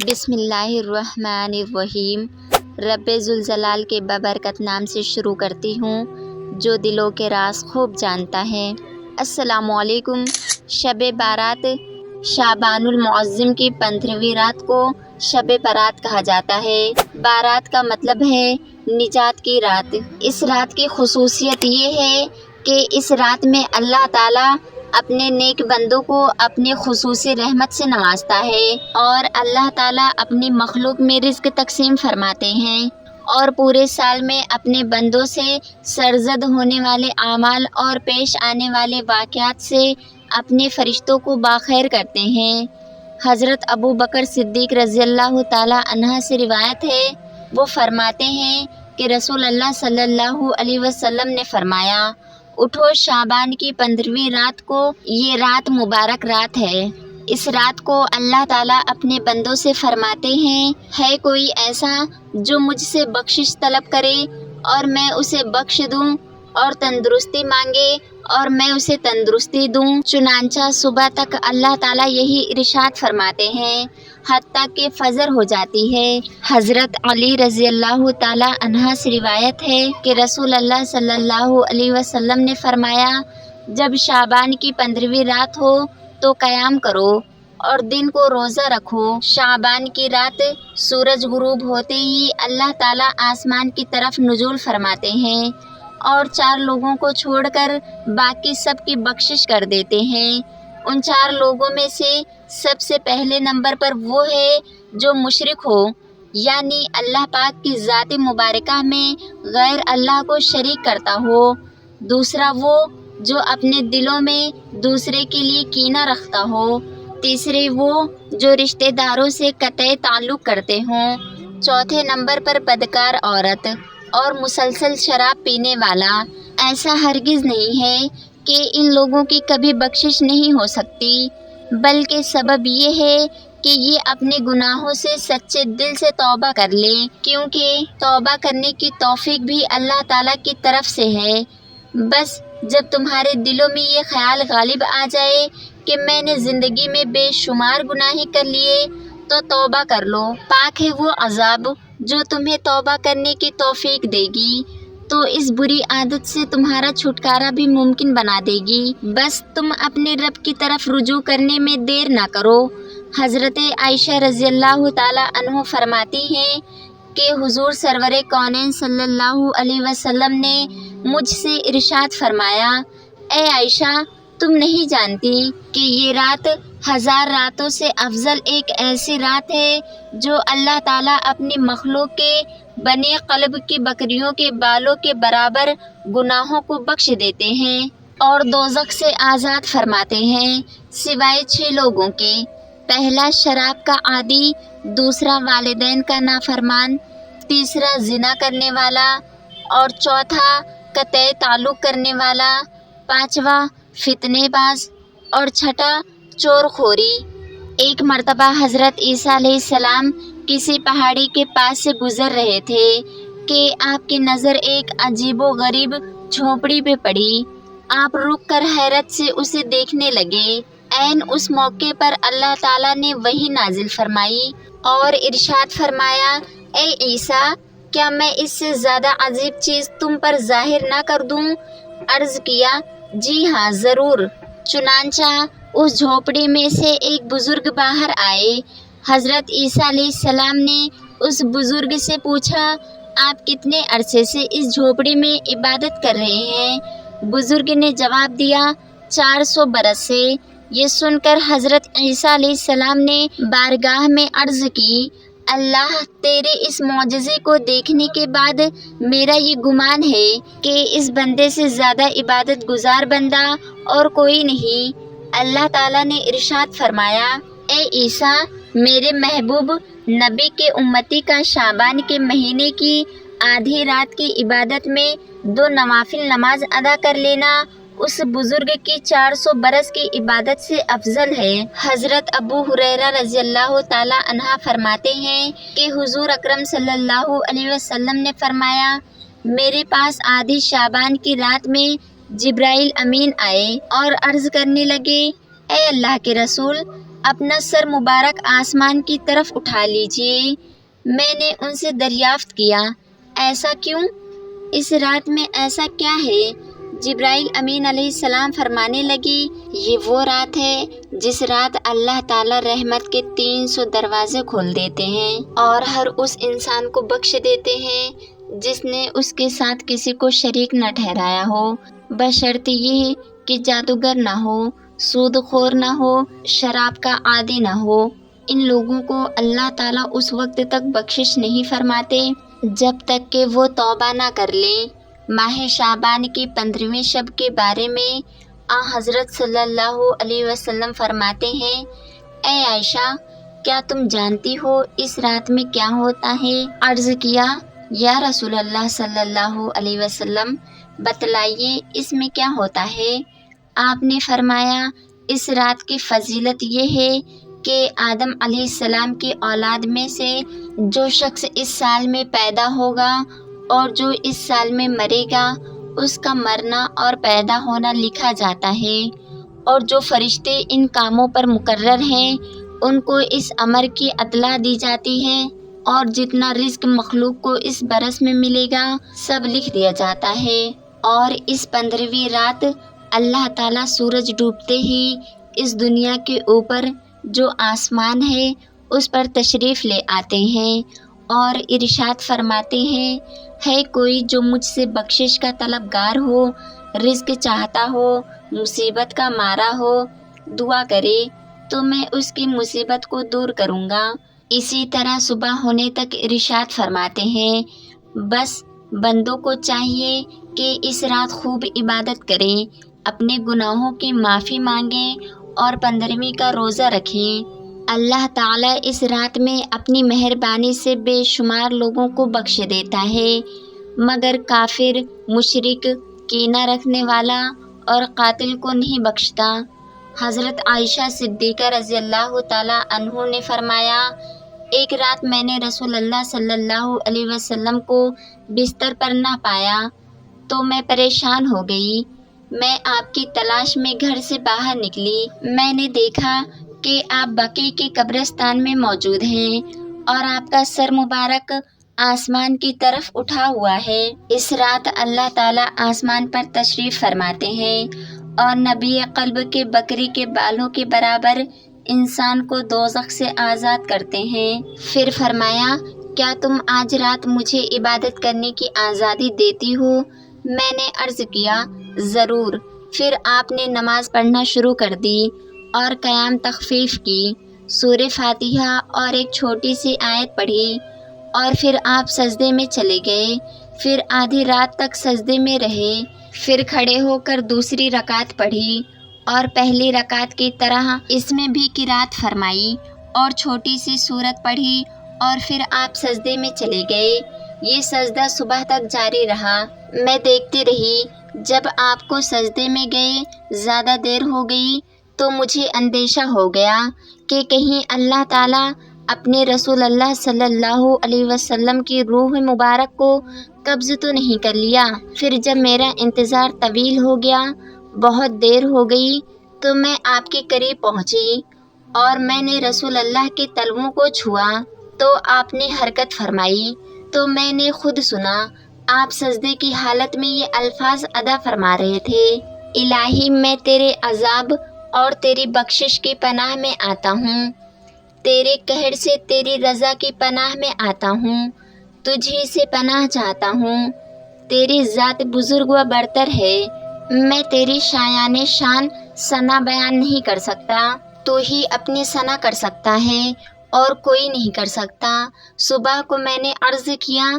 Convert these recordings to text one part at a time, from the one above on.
بسم اللہ الرحمن الرحیم۔ رب ذوالجلال کے بابرکت نام سے شروع کرتی ہوں جو دلوں کے راز خوب جانتا ہے۔ السلام علیکم۔ شب بارات شعبان المعظم کی 15ویں رات کو شب برات کہا جاتا ہے۔ بارات کا مطلب ہے نجات کی رات۔ اس رات کی خصوصیت یہ ہے کہ اس رات میں اللہ تعالیٰ اپنے نیک بندوں کو اپنے خصوصی رحمت سے نوازتا ہے اور اللہ تعالیٰ اپنی مخلوق میں رزق تقسیم فرماتے ہیں اور پورے سال میں اپنے بندوں سے سرزد ہونے والے اعمال اور پیش آنے والے واقعات سے اپنے فرشتوں کو باخیر کرتے ہیں۔ حضرت ابو بکر صدیق رضی اللہ تعالیٰ عنہ سے روایت ہے، وہ فرماتے ہیں کہ رسول اللہ صلی اللہ علیہ وسلم نے فرمایا، اٹھو شعبان کی 15ویں رات کو، یہ رات مبارک رات ہے۔ اس رات کو اللہ تعالیٰ اپنے بندوں سے فرماتے ہیں، ہے کوئی ایسا جو مجھ سے بخشش طلب کرے اور میں اسے بخش دوں، اور تندرستی مانگے اور میں اسے تندرستی دوں۔ چنانچہ صبح تک اللہ تعالیٰ یہی ارشاد فرماتے ہیں حتیٰ کہ فجر ہو جاتی ہے۔ حضرت علی رضی اللہ تعالیٰ عنہ سے روایت ہے کہ رسول اللہ صلی اللہ علیہ وسلم نے فرمایا، جب شعبان کی 15ویں رات ہو تو قیام کرو اور دن کو روزہ رکھو۔ شعبان کی رات سورج غروب ہوتے ہی اللہ تعالیٰ آسمان کی طرف نزول فرماتے ہیں اور 4 لوگوں کو چھوڑ کر باقی سب کی بخشش کر دیتے ہیں۔ ان 4 لوگوں میں سے سب سے پہلے نمبر پر وہ ہے جو مشرک ہو، یعنی اللہ پاک کی ذات مبارکہ میں غیر اللہ کو شریک کرتا ہو۔ دوسرا وہ جو اپنے دلوں میں دوسرے کے لیے کینہ رکھتا ہو۔ تیسرے وہ جو رشتہ داروں سے قطع تعلق کرتے ہوں۔ چوتھے نمبر پر بدکار عورت اور مسلسل شراب پینے والا۔ ایسا ہرگز نہیں ہے کہ ان لوگوں کی کبھی بخشش نہیں ہو سکتی، بلکہ سبب یہ ہے کہ یہ اپنے گناہوں سے سچے دل سے توبہ کر لیں، کیونکہ توبہ کرنے کی توفیق بھی اللہ تعالیٰ کی طرف سے ہے۔ بس جب تمہارے دلوں میں یہ خیال غالب آ جائے کہ میں نے زندگی میں بے شمار گناہ کر لیے تو توبہ کر لو، پاک ہے وہ عذاب جو تمہیں توبہ کرنے کی توفیق دے گی، تو اس بری عادت سے تمہارا چھٹکارا بھی ممکن بنا دے گی۔ بس تم اپنے رب کی طرف رجوع کرنے میں دیر نہ کرو۔ حضرت عائشہ رضی اللہ تعالیٰ عنہ فرماتی ہیں کہ حضور سرور کونین صلی اللہ علیہ وسلم نے مجھ سے ارشاد فرمایا، اے عائشہ، تم نہیں جانتی کہ یہ رات 1000 راتوں سے افضل ایک ایسی رات ہے جو اللہ تعالیٰ اپنی مخلوق کے بنے قلب کی بکریوں کے بالوں کے برابر گناہوں کو بخش دیتے ہیں اور دوزخ سے آزاد فرماتے ہیں، سوائے 6 لوگوں کے۔ پہلا شراب کا عادی، دوسرا والدین کا نافرمان، تیسرا زنا کرنے والا اور چوتھا قطع تعلق کرنے والا، پانچواں فتنے باز اور چھٹا چور خوری۔ ایک مرتبہ حضرت عیسیٰ علیہ السلام کسی پہاڑی کے پاس سے گزر رہے تھے کہ آپ کی نظر ایک عجیب و غریب جھونپڑی پہ پڑی۔ آپ رک کر حیرت سے اسے دیکھنے لگے۔ عین اس موقع پر اللہ تعالیٰ نے وحی نازل فرمائی اور ارشاد فرمایا، اے عیسیٰ، کیا میں اس سے زیادہ عجیب چیز تم پر ظاہر نہ کر دوں؟ عرض کیا، جی ہاں ضرور۔ چنانچہ اس جھونپڑی میں سے ایک بزرگ باہر آئے۔ حضرت عیسیٰ علیہ السلام نے اس بزرگ سے پوچھا، آپ کتنے عرصے سے اس جھونپڑی میں عبادت کر رہے ہیں؟ بزرگ نے جواب دیا، 400 برس سے۔ یہ سن کر حضرت عیسیٰ علیہ السلام نے بارگاہ میں عرض کی، اللہ، تیرے اس معجزے کو دیکھنے کے بعد میرا یہ گمان ہے کہ اس بندے سے زیادہ عبادت گزار بندہ اور کوئی نہیں۔ اللہ تعالیٰ نے ارشاد فرمایا، اے عیسیٰ، میرے محبوب نبی کے امتی کا شعبان کے مہینے کی آدھی رات کی عبادت میں 2 نوافل نماز ادا کر لینا اس بزرگ کی 400 برس کی عبادت سے افضل ہے۔ حضرت ابو ہریرہ رضی اللہ تعالیٰ عنہ فرماتے ہیں کہ حضور اکرم صلی اللہ علیہ وسلم نے فرمایا، میرے پاس آدھی شعبان کی رات میں جبرائیل امین آئے اور عرض کرنے لگے، اے اللہ کے رسول، اپنا سر مبارک آسمان کی طرف اٹھا لیجیے۔ میں نے ان سے دریافت کیا، ایسا کیوں؟ اس رات میں ایسا کیا ہے؟ جبرائیل امین علیہ السلام فرمانے لگی، یہ وہ رات ہے جس رات اللہ تعالی رحمت کے 300 دروازے کھول دیتے ہیں اور ہر اس انسان کو بخش دیتے ہیں جس نے اس کے ساتھ کسی کو شریک نہ ٹھہرایا ہو، بشرط یہ کہ جادوگر نہ ہو، سود خور نہ ہو، شراب کا عادی نہ ہو۔ ان لوگوں کو اللہ تعالیٰ اس وقت تک بخشش نہیں فرماتے جب تک کہ وہ توبہ نہ کر لیں۔ ماہ شعبان کی 15ویں شب کے بارے میں حضرت صلی اللہ علیہ وسلم فرماتے ہیں، اے عائشہ، کیا تم جانتی ہو اس رات میں کیا ہوتا ہے؟ عرض کیا، یا رسول اللہ صلی اللہ علیہ وسلم، بتلائیے اس میں کیا ہوتا ہے؟ آپ نے فرمایا، اس رات کی فضیلت یہ ہے کہ آدم علیہ السلام کی اولاد میں سے جو شخص اس سال میں پیدا ہوگا اور جو اس سال میں مرے گا، اس کا مرنا اور پیدا ہونا لکھا جاتا ہے، اور جو فرشتے ان کاموں پر مقرر ہیں ان کو اس امر کی اطلاع دی جاتی ہے، اور جتنا رزق مخلوق کو اس برس میں ملے گا سب لکھ دیا جاتا ہے۔ اور اس 15ویں رات اللہ تعالیٰ سورج ڈوبتے ہی اس دنیا کے اوپر جو آسمان ہے اس پر تشریف لے آتے ہیں اور ارشاد فرماتے ہیں، ہے کوئی جو مجھ سے بخشش کا طلبگار ہو، رزق چاہتا ہو، مصیبت کا مارا ہو، دعا کرے تو میں اس کی مصیبت کو دور کروں گا۔ اسی طرح صبح ہونے تک ارشاد فرماتے ہیں، بس بندوں کو چاہیے کہ اس رات خوب عبادت کریں، اپنے گناہوں کی معافی مانگیں اور 15ویں کا روزہ رکھیں۔ اللہ تعالیٰ اس رات میں اپنی مہربانی سے بے شمار لوگوں کو بخش دیتا ہے، مگر کافر، مشرک، کینہ رکھنے والا اور قاتل کو نہیں بخشتا۔ حضرت عائشہ صدیقہ رضی اللہ تعالیٰ عنہ نے فرمایا، ایک رات میں نے رسول اللہ صلی اللہ علیہ وسلم کو بستر پر نہ پایا تو میں پریشان ہو گئی۔ میں آپ کی تلاش میں گھر سے باہر نکلی، میں نے دیکھا کہ آپ بقیع کے قبرستان میں موجود ہیں اور آپ کا سر مبارک آسمان کی طرف اٹھا ہوا ہے۔ اس رات اللہ تعالیٰ آسمان پر تشریف فرماتے ہیں اور نبی قلب کے بکری کے بالوں کے برابر انسان کو دوزخ سے آزاد کرتے ہیں۔ پھر فرمایا، کیا تم آج رات مجھے عبادت کرنے کی آزادی دیتی ہو؟ میں نے عرض کیا، ضرور۔ پھر آپ نے نماز پڑھنا شروع کر دی اور قیام تخفیف کی، سورہ فاتحہ اور ایک چھوٹی سی آیت پڑھی، اور پھر آپ سجدے میں چلے گئے، پھر آدھی رات تک سجدے میں رہے، پھر کھڑے ہو کر دوسری رکعت پڑھی اور پہلی رکعت کی طرح اس میں بھی قرات فرمائی اور چھوٹی سی سورت پڑھی، اور پھر آپ سجدے میں چلے گئے۔ یہ سجدہ صبح تک جاری رہا۔ میں دیکھتی رہی، جب آپ کو سجدے میں گئے زیادہ دیر ہو گئی تو مجھے اندیشہ ہو گیا کہ کہیں اللہ تعالیٰ اپنے رسول اللہ صلی اللہ علیہ وسلم کی روح مبارک کو قبض تو نہیں کر لیا۔ پھر جب میرا انتظار طویل ہو گیا، بہت دیر ہو گئی، تو میں آپ کے قریب پہنچی اور میں نے رسول اللہ کے تلووں کو چھوا تو آپ نے حرکت فرمائی، تو میں نے خود سنا آپ سجدے کی حالت میں یہ الفاظ ادا فرما رہے تھے، الہی میں تیرے عذاب اور تیری بخشش کی پناہ میں آتا ہوں، تیرے قہر سے تیری رضا کی پناہ میں آتا ہوں، تجھی سے پناہ چاہتا ہوں، تیری ذات بزرگ و برتر ہے، میں تیری شایان شان ثنا بیان نہیں کر سکتا، تو ہی اپنی ثنا کر سکتا ہے اور کوئی نہیں کر سکتا۔ صبح کو میں نے عرض کیا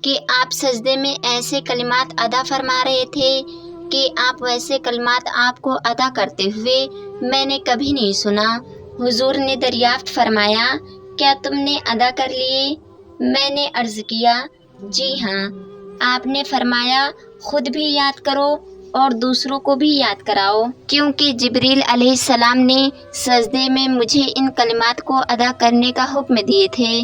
کہ آپ سجدے میں ایسے کلمات ادا فرما رہے تھے کہ آپ ویسے کلمات آپ کو ادا کرتے ہوئے میں نے کبھی نہیں سنا۔ حضور نے دریافت فرمایا، کیا تم نے ادا کر لیے؟ میں نے عرض کیا، جی ہاں۔ آپ نے فرمایا، خود بھی یاد کرو اور دوسروں کو بھی یاد کراؤ، کیونکہ جبریل علیہ السلام نے سجدے میں مجھے ان کلمات کو ادا کرنے کا حکم دیے تھے۔